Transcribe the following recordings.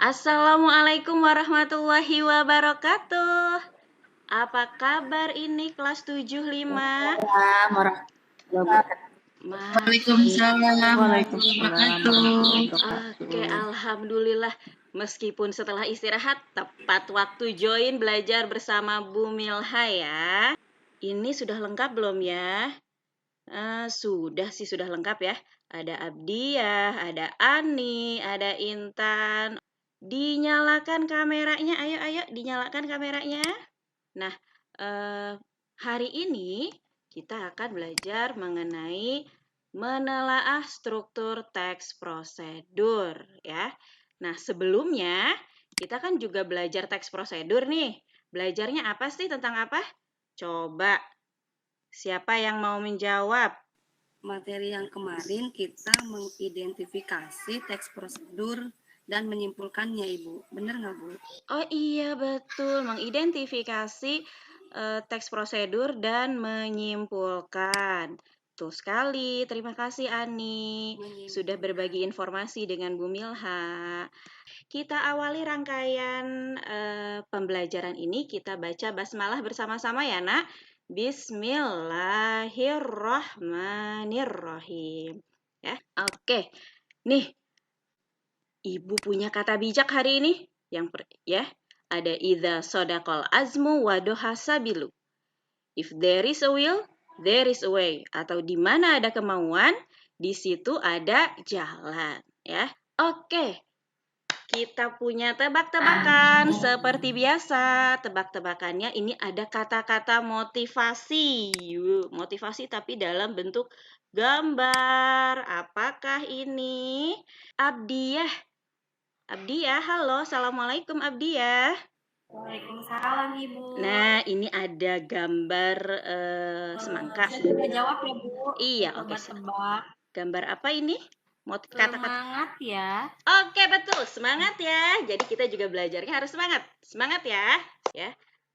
Assalamualaikum warahmatullahi wabarakatuh. Apa kabar ini kelas 75? Waalaikumsalam Waalaikumsalam warahmatullahi wabarakatuh. Oke, alhamdulillah. Meskipun setelah istirahat, tepat waktu join belajar bersama Bu Milha ya. Ini sudah lengkap belum ya? Sudah lengkap ya. Ada Abdiah, ada Ani, ada Intan. Dinyalakan kameranya, ayo dinyalakan kameranya. Nah, hari ini kita akan belajar mengenai menelaah struktur teks prosedur ya. Nah, sebelumnya kita kan juga belajar teks prosedur nih. Belajarnya apa sih, tentang apa? Coba, siapa yang mau menjawab? Materi yang kemarin kita mengidentifikasi teks prosedur dan menyimpulkannya, Ibu. Benar nggak, Bu? Oh iya, betul. Mengidentifikasi teks prosedur dan menyimpulkan. Betul sekali. Terima kasih Ani sudah berbagi informasi dengan Bu Milha. Kita awali rangkaian pembelajaran ini. Kita baca basmalah bersama-sama ya, Nak. Bismillahirrahmanirrahim. Ya, oke. Nih, Ibu punya kata bijak hari ini. Ada idza sodaqal azmu wadoha sabilu. If there is a will, there is a way. Atau di mana ada kemauan, di situ ada jalan. Ya, oke. Kita punya tebak-tebakan seperti biasa. Tebak-tebakannya ini ada kata-kata motivasi. Motivasi tapi dalam bentuk gambar. Apakah ini? Abdiah, halo. Assalamualaikum Abdiah. Waalaikumsalam, Ibu. Nah, ini ada gambar semangka. Bisa jawab ya, Bu? Iya, oke. Gambar apa ini? Kata-kata. Semangat ya. Oke, betul. Semangat ya. Jadi kita juga belajarnya harus semangat. Semangat ya.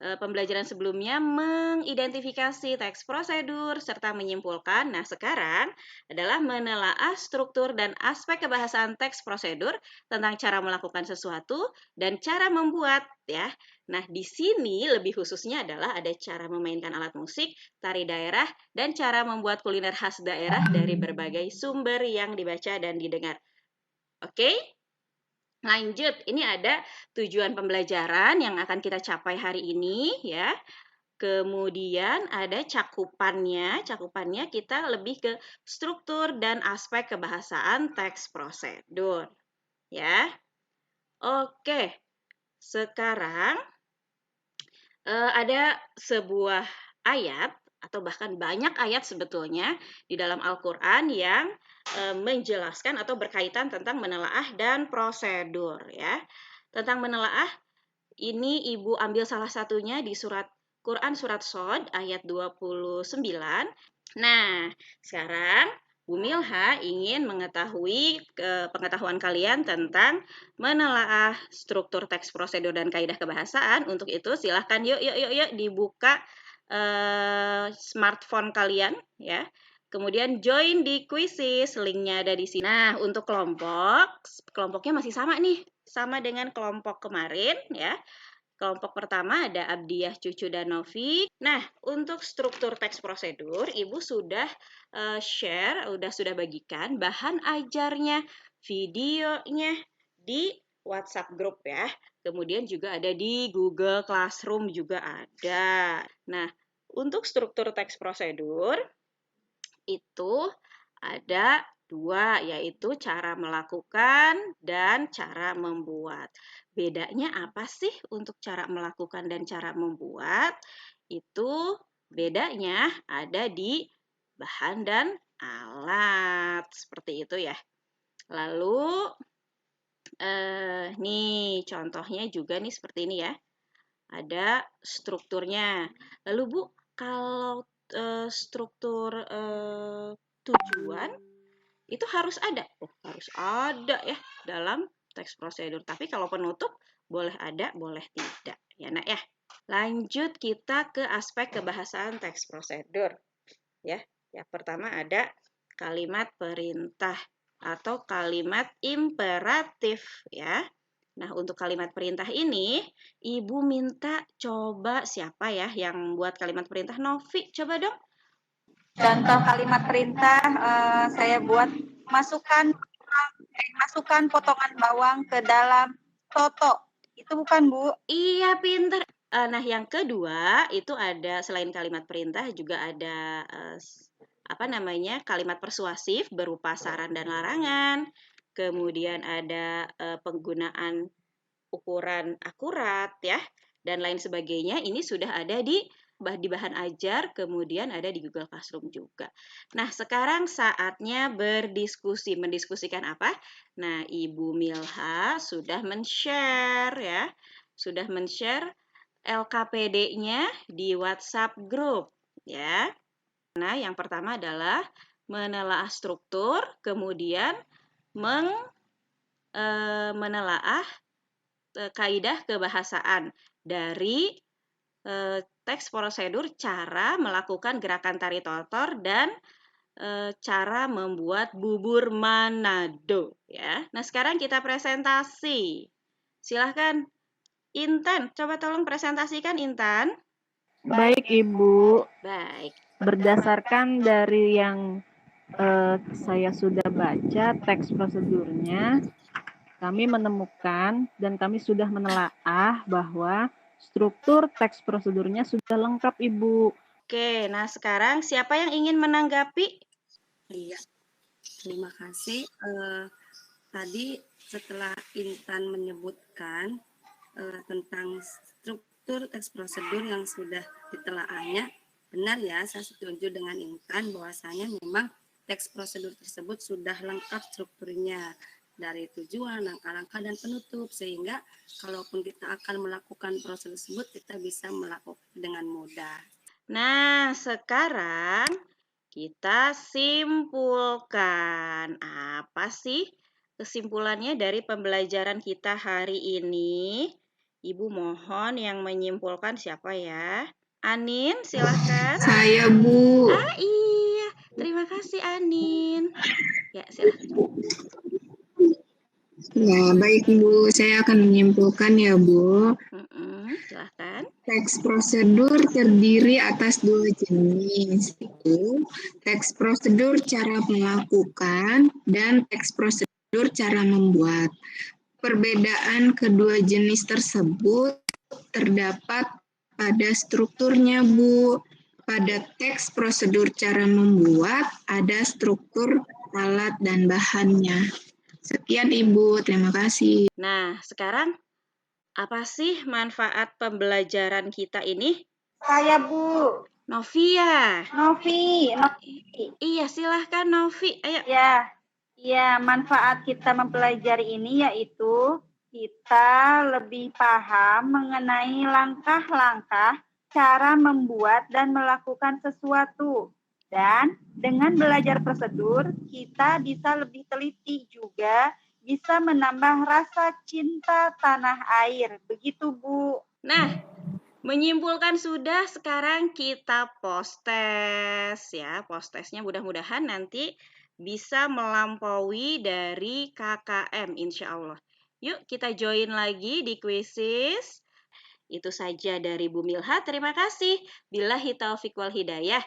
Pembelajaran sebelumnya mengidentifikasi teks prosedur serta menyimpulkan. Nah, sekarang adalah menelaah struktur dan aspek kebahasaan teks prosedur tentang cara melakukan sesuatu dan cara membuat ya. Nah, di sini lebih khususnya adalah ada cara memainkan alat musik, tari daerah, dan cara membuat kuliner khas daerah dari berbagai sumber yang dibaca dan didengar. Oke? Lanjut, ini ada tujuan pembelajaran yang akan kita capai hari ini ya. Kemudian ada cakupannya. Cakupannya kita lebih ke struktur dan aspek kebahasaan teks prosedur. Ya. Oke. Sekarang ada sebuah ayat atau bahkan banyak ayat sebetulnya di dalam Al-Qur'an yang menjelaskan atau berkaitan tentang menelaah dan prosedur ya. Tentang menelaah ini Ibu ambil salah satunya di surat Quran surat Shad ayat 29. Nah, sekarang Bu Milha ingin mengetahui pengetahuan kalian tentang menelaah struktur teks prosedur dan kaidah kebahasaan. Untuk itu silahkan yuk dibuka smartphone kalian ya. Kemudian join di Quizzes, linknya ada di sini. Nah, untuk kelompoknya masih sama nih, sama dengan kelompok kemarin ya. Kelompok pertama ada Abdiah, Cucu, dan Novi. Nah, untuk struktur teks prosedur, Ibu sudah sudah bagikan bahan ajarnya, videonya di WhatsApp group ya. Kemudian juga ada di Google Classroom juga ada. Nah, untuk struktur teks prosedur, itu ada dua, yaitu cara melakukan dan cara membuat. Bedanya apa sih untuk cara melakukan dan cara membuat? Itu bedanya ada di bahan dan alat. Seperti itu ya. Lalu, nih contohnya juga nih seperti ini ya. Ada strukturnya. Lalu Bu, kalau struktur tujuan itu harus ada. Harus ada ya dalam teks prosedur. Tapi kalau penutup boleh ada, boleh tidak. Ya, Nak ya. Lanjut kita ke aspek kebahasaan teks prosedur. Ya. Yang pertama ada kalimat perintah atau kalimat imperatif ya. Nah, untuk kalimat perintah ini, Ibu minta coba siapa ya yang buat kalimat perintah? Novi, coba dong. Contoh kalimat perintah saya buat masukkan potongan bawang ke dalam soto. Itu bukan, Bu? Iya, pinter. Nah, yang kedua itu ada selain kalimat perintah juga ada kalimat persuasif berupa saran dan larangan. Kemudian ada penggunaan ukuran akurat ya dan lain sebagainya. Ini sudah ada di bahan ajar, kemudian ada di Google Classroom juga. Nah, sekarang saatnya berdiskusi. Mendiskusikan apa? Nah, Ibu Milha sudah men-share ya. Sudah men-share LKPD-nya di WhatsApp group ya. Nah, yang pertama adalah menelaah struktur, kemudian menelaah kaidah kebahasaan dari teks prosedur cara melakukan gerakan tari tortor dan cara membuat bubur Manado ya. Nah, sekarang kita presentasi. Silahkan Intan, coba tolong presentasikan Intan. Baik, Ibu. Baik. Berdasarkan dari yang saya sudah baca teks prosedurnya, kami menemukan dan kami sudah menelaah bahwa struktur teks prosedurnya sudah lengkap, Ibu. Oke, nah sekarang siapa yang ingin menanggapi? Iya, terima kasih. Tadi setelah Intan menyebutkan tentang struktur teks prosedur yang sudah ditelaahnya, benar ya, saya setuju dengan Intan bahwasanya memang teks prosedur tersebut sudah lengkap strukturnya dari tujuan, langkah-langkah, dan penutup, sehingga kalaupun kita akan melakukan proses tersebut, kita bisa melakukan dengan mudah. Nah, sekarang kita simpulkan. Apa sih kesimpulannya dari pembelajaran kita hari ini? Ibu mohon yang menyimpulkan siapa ya? Anin, silahkan. Saya, Bu. Ah, iya. Terima kasih, Anin. Ya, silahkan. Ya, baik, Bu. Saya akan menyimpulkan ya, Bu. Silahkan. Teks prosedur terdiri atas dua jenis, yaitu teks prosedur cara melakukan dan teks prosedur cara membuat. Perbedaan kedua jenis tersebut terdapat pada strukturnya, Bu. Pada teks prosedur cara membuat ada struktur alat dan bahannya. Sekian, Ibu. Terima kasih. Nah, sekarang apa sih manfaat pembelajaran kita ini? Saya, Bu. Novia. Novi. Iya, silahkan Novi. Ayo. Ya, manfaat kita mempelajari ini yaitu kita lebih paham mengenai langkah-langkah cara membuat dan melakukan sesuatu. Dan dengan belajar prosedur, kita bisa lebih teliti juga, bisa menambah rasa cinta tanah air. Begitu, Bu. Nah, menyimpulkan sudah, sekarang kita post-test ya. Post-testnya mudah-mudahan nanti bisa melampaui dari KKM insya Allah. Yuk kita join lagi di quizzes. Itu saja dari Bu Milha. Terima kasih. Billahi taufiq wal hidayah.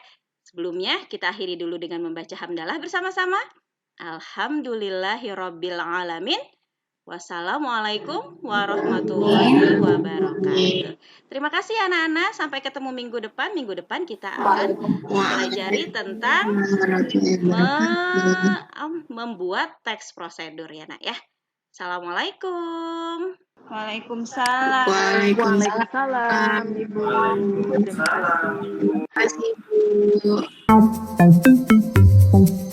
Sebelumnya kita akhiri dulu dengan membaca hamdalah bersama-sama. Alhamdulillahirabbil alamin. Wassalamualaikum warahmatullahi wabarakatuh. Terima kasih anak-anak. Sampai ketemu minggu depan. Minggu depan kita akan mempelajari tentang membuat teks prosedur ya nak ya. Assalamualaikum. Waalaikumsalam. Waalaikumsalam, Ibu. Terima kasih. Terima kasih, Bu.